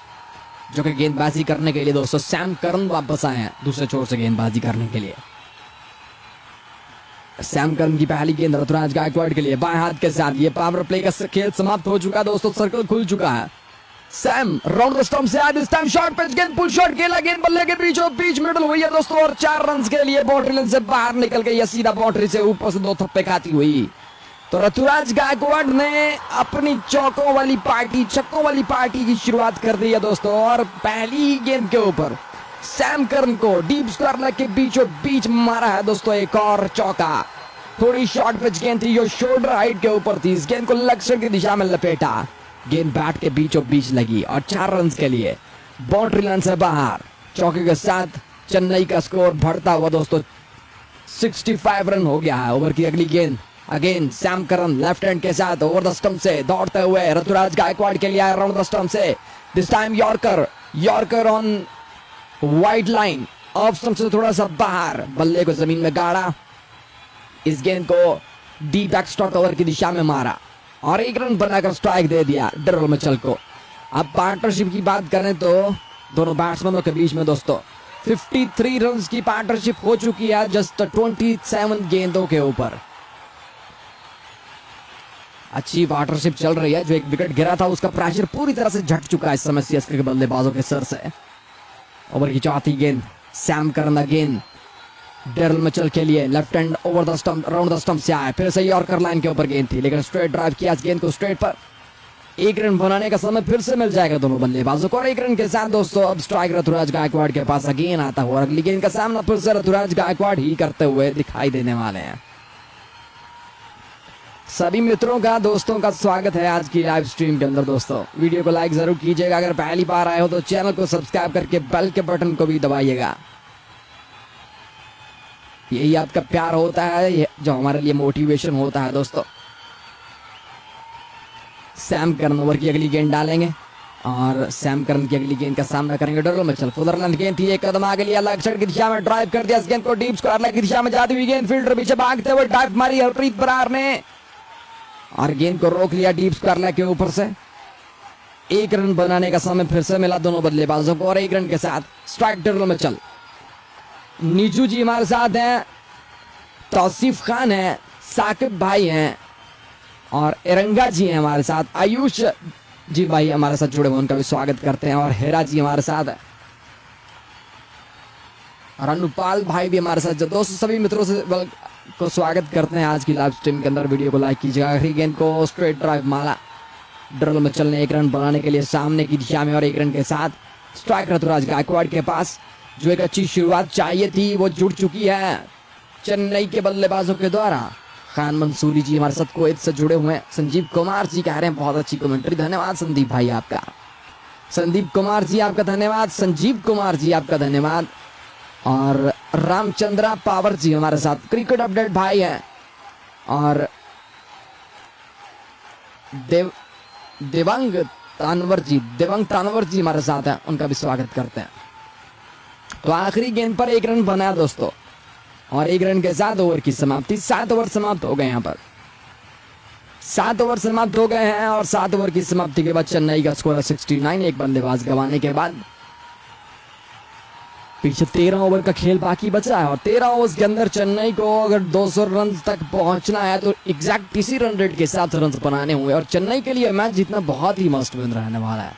जो कि गेंदबाजी करने के लिए दोस्तों सैम करन वापस आए हैं दूसरे छोर से गेंदबाजी करने के लिए। सैम करन की पहली गेंद ऋतुराज गायकवाड़ के लिए बाएं हाथ के साथ, ये पावर प्ले का खेल समाप्त हो चुका है दोस्तों, सर्कल खुल चुका है। सैम राउंड द स्टंप से आज इस टाइम शॉर्ट पिच गेंद, पुल शॉट खेला, गेंद बल्ले के बीचों बीच मिडल हुई है दोस्तों, और 4 रन के लिए बाउंड्री लाइन से बाहर निकल गई है, सीधा बाउंड्री से ऊपर से 2 थप्पे खाती हुई। तो ऋतुराज गायकवाड़ ने अपनी चौकों वाली पार्टी, छक्कों वाली पार्टी की शुरुआत कर दी है दोस्तों, और पहली ही गेंद के ऊपर सैम करन को डीप स्क्वायर के बीचों बीच मारा है दोस्तों एक और चौका। थोड़ी शॉर्ट पिच गेंद थी, जो शोल्डर हाइट के ऊपर थी, इस गेंद को लेग साइड की दिशा में लपेटा, गेंद बैट के बीचों बीच लगी, और 4 रन के लिए बाउंड्री लाइन से बाहर। चौके के साथ चेन्नई का स्कोर बढ़ता हुआ दोस्तों 65 रन हो गया है। ओवर की अगली गेंद again Sam Curran left hand के साथ ओवर द स्टंप से दौड़ते हुए ऋतुराज गायकवाड़ के लिए आया राउंड द स्टंप से, this time yorker on wide line, off stump से थोड़ा सा बाहर, बल्ले को जमीन में गाड़ा, इस गेंद को डीप बैक स्टॉक ओवर की दिशा में मारा, और 1 रन बनाकर स्ट्राइक दे दिया डरल मिचेल को। अब पार्टनरशिप की बात करें तो दोनों बैट्समैनों के बीच में दोस्तों 53 रन की पार्टनरशिप हो चुकी है जस्ट 27 गेंदों के ऊपर। अच्छी पार्टनरशिप चल रही है, जो एक विकेट गिरा था उसका प्रेशर पूरी तरह से झट चुका है इस समय सीएसके के बल्लेबाजों के सर से। ओवर की चौथी गेंद सैम करन अगेन डरल मिचेल के लिए left hand over the stump, round the stump से आया, फिर से यॉर्कर लाइन के ऊपर गेंद थी, लेकिन स्ट्रेट ड्राइव किया इस गेंद को स्ट्रेट पर। 1 रन बनाने का समय फिर से मिल जाएगा दोनों बल्लेबाजों को, और 1 रन के साथ दोस्तों अब स्ट्राइक ऋतुराज गायकवाड़ के पास अगेन आता हुआ, अगली गेंद का सामना फिर से ऋतुराज गायकवाड़ ही करते हुए दिखाई देने वाले हैं। सभी मित्रों का, दोस्तों का स्वागत है आज की लाइव स्ट्रीम के अंदर। दोस्तों वीडियो को लाइक जरूर कीजिएगा, अगर पहली बार आए हो तो चैनल को सब्सक्राइब करके बेल के बटन को भी दबाइएगा। यही आपका प्यार होता है, जो हमारे लिए मोटिवेशन होता है दोस्तों। सैम करन ओवर की अगली गेंद डालेंगे, और सैम करन की अगली गेंद का सामना करेंगे डरल मिचेल। फुदर लेंथ गेंद थी, 1 कदम आगे लिया, लेग साइड की दिशा में ड्राइव कर दिया, इस गेंद को डीप स्क्वायर लेग की दिशा में जाती हुई गेंद फील्डर पीछे भागते हुए ड्राइव मारी हरप्रीत बरार ने, और गेंद को रोक लिया डीप स्क्वायर लेग के ऊपर से। 1 रन बनाने का समय फिर से मिला दोनों बल्लेबाजों को, और 1 रन के साथ स्ट्राइक डरल मिचेल। नीचू जी हमारे साथ हैं, तौसीफ खान है, साकिब भाई हैं, और एरंगा जी हैं हमारे साथ, आयुष जी भाई हमारे साथ जुड़े हुए, उनका भी स्वागत करते हैं, और हेरा जी हमारे साथ है, और अनुपाल भाई भी हमारे साथ। दोस्तों सभी मित्रों से को स्वागत करते हैं आज की लाइव स्ट्रीम के अंदर। वीडियो को लाइक कीजिएगा। आखिरी गेंद को स्ट्रेट ड्राइव मारा डरल मिचेल ने 1 रन बनाने के लिए सामने की दिशा में, और 1 रन के साथ स्ट्राइक ऋतुराज गायकवाड़ के पास। जो एक अच्छी शुरुआत चाहिए थी वो जुड़ चुकी है चेन्नई के बल्लेबाजों के द्वारा। खान मंसूरी जी हमारे साथ कुवैत से जुड़े हुए हैं। संजीव कुमार जी कह रहे हैं बहुत अच्छी कमेंट्री, धन्यवाद संदीप भाई आपका। संदीप कुमार जी आपका धन्यवाद, संजीव कुमार जी आपका धन्यवाद, और रामचंद्रा पावर जी हमारे साथ क्रिकेट अपडेट भाई हैं, और देवांग तानवर जी हमारे साथ हैं, उनका भी स्वागत करते हैं। तो आखिरी गेंद पर 1 रन बनाया दोस्तों, और 1 रन के साथ ओवर की समाप्ति। 7 ओवर समाप्त हो गए यहाँ पर, 7 ओवर समाप्त हो गए हैं, और 7 ओवर की समाप्ति के बाद चेन्नई का स्कोर है 69, एक बल्लेबाज गंवाने के बाद। पीछे 13 ओवर का खेल बाकी बचा है और 13 ओवर के अंदर चेन्नई को अगर 200 रन तक पहुंचना है तो एग्जैक्ट इसी रन रेट के हिसाब से रन बनाने हुए और चेन्नई के लिए मैच जीतना बहुत ही मस्ट विन रहने वाला है।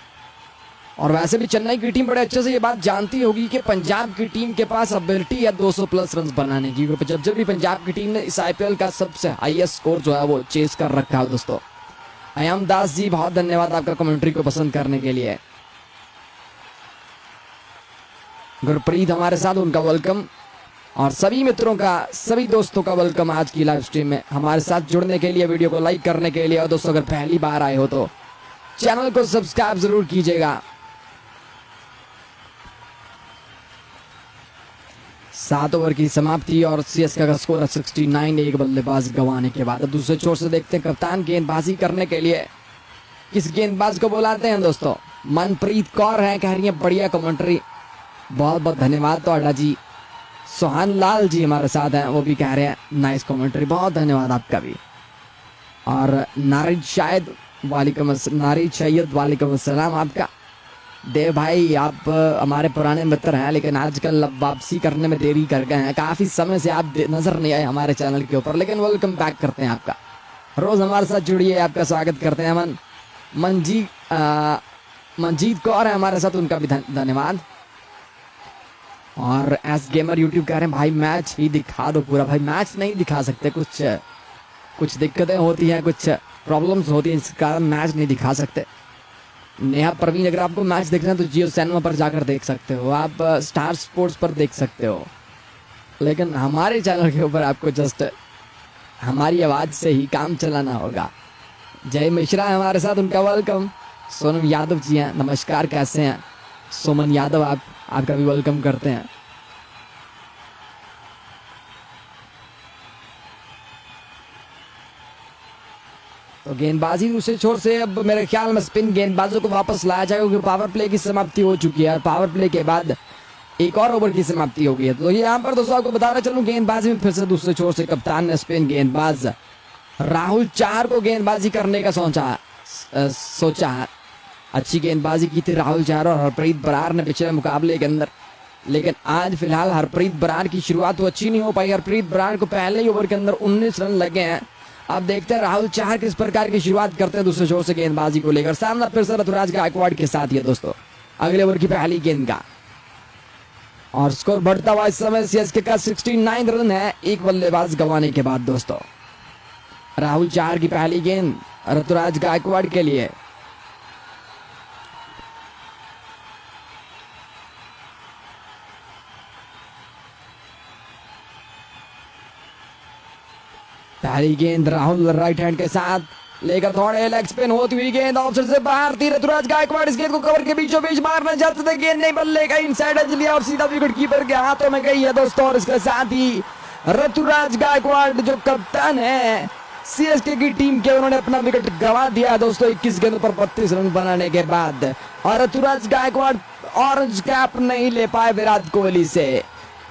और वैसे भी चेन्नई की टीम बड़े अच्छे से ये बात जानती होगी कि पंजाब की टीम के पास एबिलिटी है 200 प्लस रन बनाने की। जब भी पंजाब की टीम ने इस आईपीएल का सबसे हाईएस्ट स्कोर जो है वो चेस कर रखा है दोस्तों। अयाम दास जी बहुत धन्यवाद आपका कमेंट्री को पसंद करने के लिए। गुरप्रीत हमारे साथ, उनका वेलकम। और सभी मित्रों का, सभी दोस्तों का वेलकम आज की लाइव स्ट्रीम में हमारे साथ जुड़ने के लिए, वीडियो को लाइक करने के लिए। और दोस्तों अगर पहली बार आए हो तो चैनल को सब्सक्राइब जरूर कीजिएगा। 7 ओवर की समाप्ति और सीएसके का स्कोर 69, एक बल्लेबाज गंवाने के बाद। अब दूसरे छोर से देखते हैं कप्तान गेंदबाजी करने के लिए किस गेंदबाज को बुलाते हैं दोस्तों। मनप्रीत कौर है, कह रही है बढ़िया कमेंट्री, बहुत बहुत धन्यवाद। तो अड्डा जी, सुहान लाल जी हमारे साथ हैं, वो भी कह रहे हैं नाइस कमेंट्री, बहुत धन्यवाद आपका भी। और नारिद सैयद वालेकुम अस्सलाम आपका। देव भाई आप हमारे पुराने मित्र हैं लेकिन आजकल अब वापसी करने में देरी कर गए हैं, काफी समय से आप नजर नहीं आए हमारे चैनल के ऊपर, लेकिन वेलकम बैक करते हैं आपका। रोज हमारे साथ जुड़िए, आपका स्वागत करते हैं। मंजीत कौर है हमारे साथ, उनका भी धन्यवाद। और एस गेमर यूट्यूब कह रहे हैं भाई मैच ही दिखा दो पूरा। भाई मैच नहीं दिखा सकते, कुछ दिक्कतें होती हैं, कुछ प्रॉब्लम्स होती हैं, इस कारण मैच नहीं दिखा सकते। नेहा परवीन, अगर आपको मैच देखना है तो जियो सिनेमा पर जाकर देख सकते हो, आप स्टार स्पोर्ट्स पर देख सकते हो, लेकिन हमारे चैनल के ऊपर आपको जस्ट हमारी आवाज से ही काम चलाना होगा। जय मिश्रा है हमारे साथ, उनका वेलकम। सोनम यादव जी हैं, नमस्कार, कैसे हैं सोमन यादव, आपका भी वेलकम करते हैं। तो गेंदबाजी दूसरे छोर से अब मेरे ख्याल में स्पिन गेंदबाजों को वापस लाया जाएगा क्योंकि पावर प्ले की समाप्ति हो चुकी है। पावर प्ले के बाद एक और ओवर की समाप्ति हो गई है। तो यहाँ पर दोस्तों आपको बताना चलूं, गेंदबाजी में फिर से दूसरे छोर से कप्तान ने स्पिन गेंदबाज राहुल चार को गेंदबाजी करने का सोचा है। अच्छी गेंदबाजी की थी राहुल चार और हरप्रीत बरार ने पिछले मुकाबले के अंदर, लेकिन आज फिलहाल हरप्रीत बरार की शुरुआत तो अच्छी नहीं हो पाई। हरप्रीत बरार को पहले ही ओवर के अंदर 19 रन लगे हैं। अब देखते हैं राहुल चार किस प्रकार की शुरुआत करते हैं दूसरे छोर से गेंदबाजी को लेकर। सामना फिर से ऋतुराज गायकवाड़ के साथ ही है दोस्तों, अगले ओवर की पहली गेंद का। और स्कोर बढ़ता हुआ इस समय सीएसके का 69 रन है, एक बल्लेबाज गंवाने के बाद दोस्तों। राहुल चार की पहली गेंद ऋतुराज गायकवाड़ के लिए। पहली गेंद राहुल राइट हैंड के साथ लेकर थोड़े लेग स्पिन होती हुई गेंद ऑप्शन से बाहर थी। ऋतुराज गायकवाड़ इस गेंद को कवर के बीचों बीच मारना चाहते थे, गेंद नहीं बल्ले का इनसाइड एज लिया और सीधा विकेट कीपर के हाथों में गई है दोस्तों। और इसके साथ ही ऋतुराज गायकवाड़ जो कप्तान है सीएसके की टीम के, उन्होंने अपना विकेट गंवा दिया दोस्तों 21 गेंदों पर 32 रन बनाने के बाद। और ऋतुराज गायकवाड़ ऑरेंज कैप नहीं ले पाए विराट कोहली से।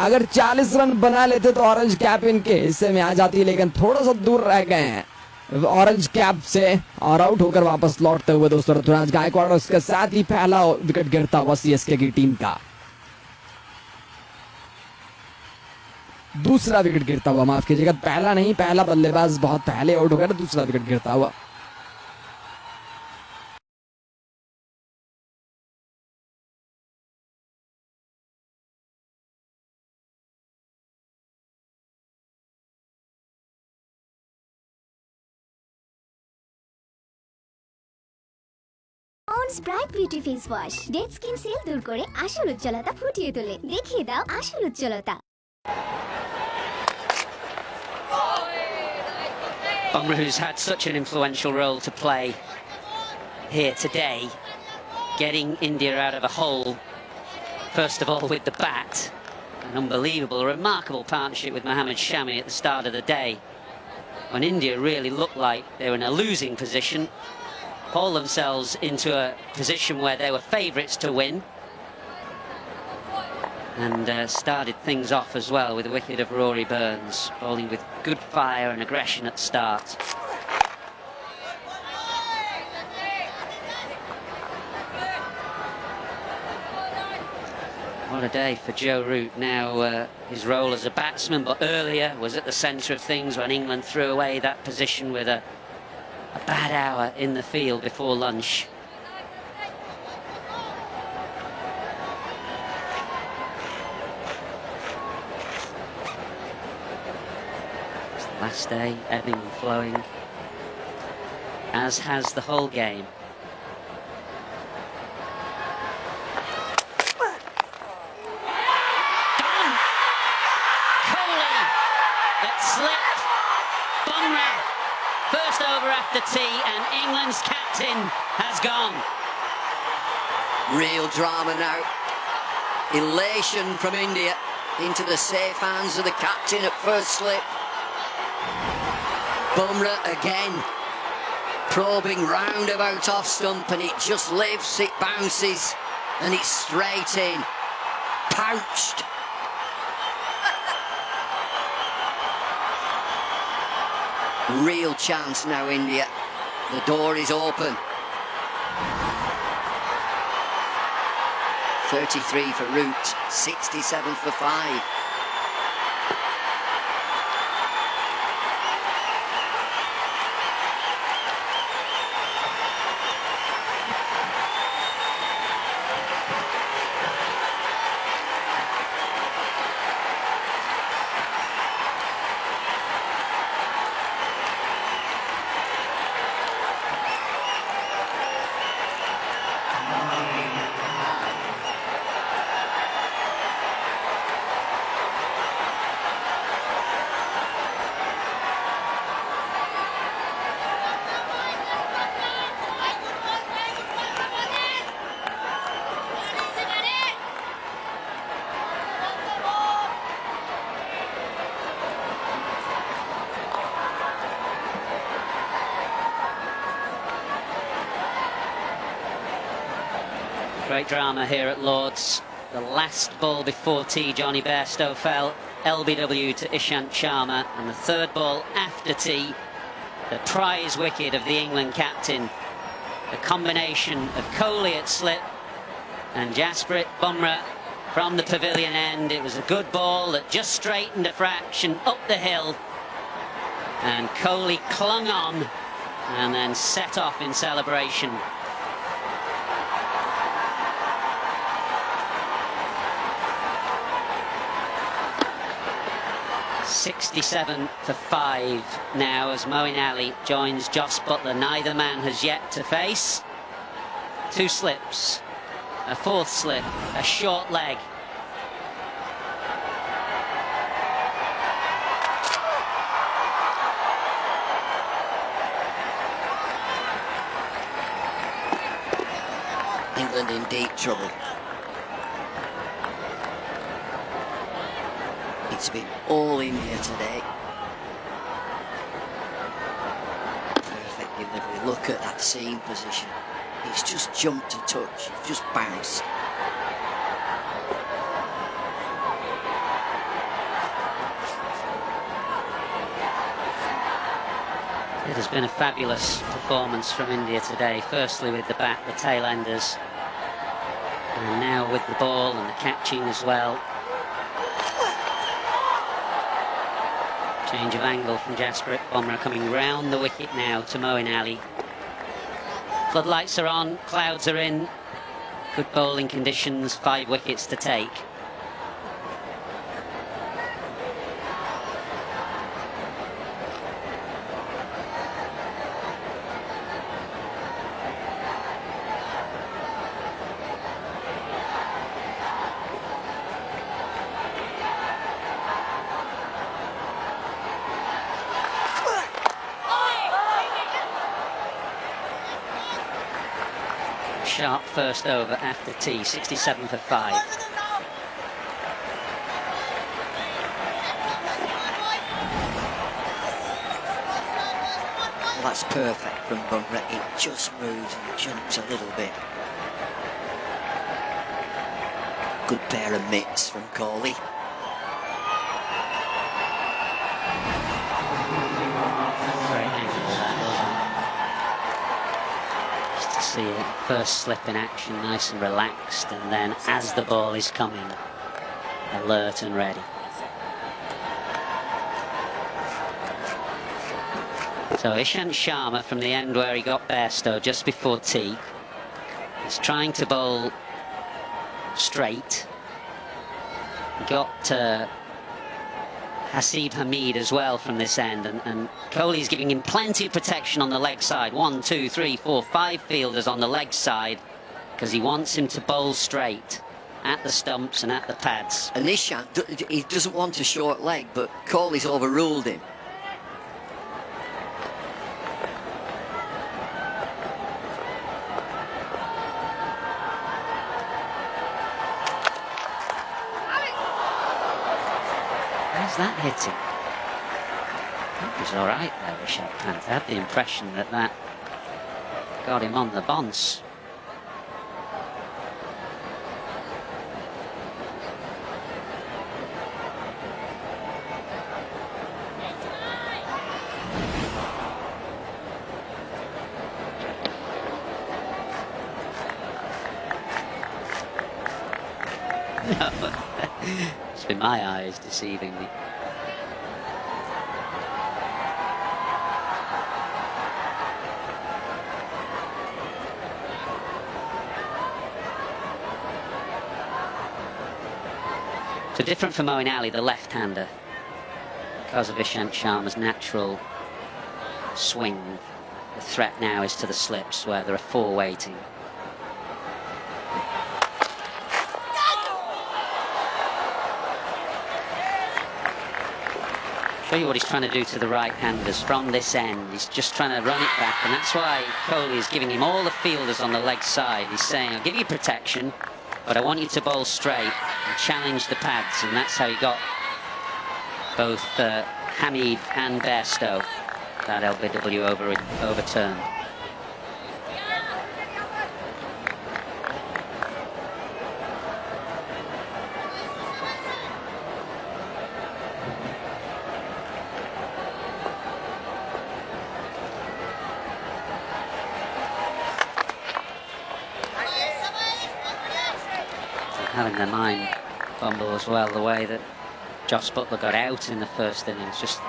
अगर 40 रन बना लेते तो ऑरेंज कैप इनके हिस्से में आ जाती, लेकिन थोड़ा सा दूर रह गए हैं ऑरेंज कैप से और आउट होकर वापस लौटते हुए दोस्तों ऋतुराज गायकवाड़। और उसके साथ ही पहला विकेट गिरता हुआ सीएसके की टीम का, दूसरा विकेट गिरता हुआ, माफ कीजिएगा, पहला नहीं, पहला बल्लेबाज बहुत पहले आउट हो गया, दूसरा विकेट गिरता हुआ। Ponds bright beauty face wash dead skin cell দূর করে আসল উজ্জ্বলতা ফুটিয়ে তোলে। দেখিয়ে দাও আসল উজ্জ্বলতা। Bumrah, who's had such an influential role to play here today, getting India out of a hole, first of all with the bat, an unbelievable, remarkable partnership with Mohammad Shami at the start of the day, when India really looked like they were in a losing position, hauled themselves into a position where they were favourites to win, and started things off as well with the wicket of Rory Burns, bowling with good fire and aggression at the start. What a day for Joe Root. Now his role as a batsman, but earlier was at the centre of things when England threw away that position with a bad hour in the field before lunch. It's the last day, ebbing and flowing, as has the whole game. Slipped. Bumrah, first over after tea, and England's captain has gone. Real drama now. Elation from India into the safe hands of the captain at first slip. Bumrah again, probing roundabout off stump, and it just lives, it bounces, and it's straight in. Pouched. Real chance now, India. The door is open. 33 for Root, 67 for 5. Great drama here at Lord's. The last ball before tea, Johnny Bairstow fell LBW to Ishant Sharma, and the third ball after tea, the prize wicket of the England captain. The combination of Kohli at slip and Jasprit Bumrah from the pavilion end. It was a good ball that just straightened a fraction up the hill, and Kohli clung on and then set off in celebration. 67 for 5 now as Moeen Ali joins Jos Buttler. Neither man has yet to face. 2 slips, a 4th slip, a short leg. England in deep trouble. It's been all India today. Perfect delivery. Look at that seam position. It's just jumped a touch. It's just bounced. It has been a fabulous performance from India today. Firstly with the bat, the tail enders, and now with the ball and the catching as well. Change of angle from Jasprit Bumrah coming round the wicket now to Moeen Ali. Floodlights are on, clouds are in, good bowling conditions, 5 wickets to take. Sharp first over after tea, 67 for 5. Well, that's perfect from Bumrah. It just moves and jumps a little bit. Good pair of mitts from Kohli. see it first slip in action, nice and relaxed, and then as the ball is coming, alert and ready. So Ishant Sharma from the end where he got Bairstow just before tea is trying to bowl straight. He got Haseeb Hamid as well from this end, and Kohli's giving him plenty of protection on the leg side. 1, 2, 3, 4, 5 fielders on the leg side because he wants him to bowl straight at the stumps and at the pads. And Ishant, he doesn't want a short leg, but Kohli's overruled him. Where's that hitting? That was all right there, Rishabh Pant. I had the impression that that got him on the bounce. No, it's been my eyes deceiving me. So different from Moeen Ali, the left-hander, because of Ishant Sharma's natural swing, the threat now is to the slips where there are 4 waiting. Show you what he's trying to do to the right-handers from this end. He's just trying to run it back, and that's why Kohli is giving him all the fielders on the leg side. He's saying, I'll give you protection, but I want you to bowl straight and challenge the pads, and that's how he got both Hamid and Bairstow that LBW overturned. Having their mind fumble as well, the way that Jos Buttler got out in the first innings. Just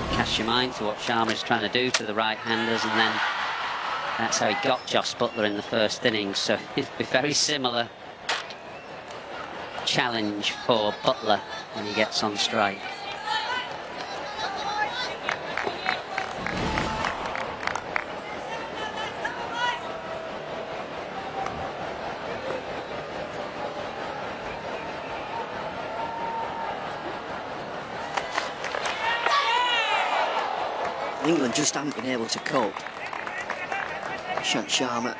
cast your mind to what Sharma is trying to do to the right-handers, and then that's how he got Jos Buttler in the first innings. So it'd be very similar challenge for Buttler when he gets on strike. England just haven't been able to cope. Ishant Sharma,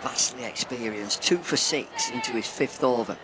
vastly experienced, 2 for 6 into his 5th over.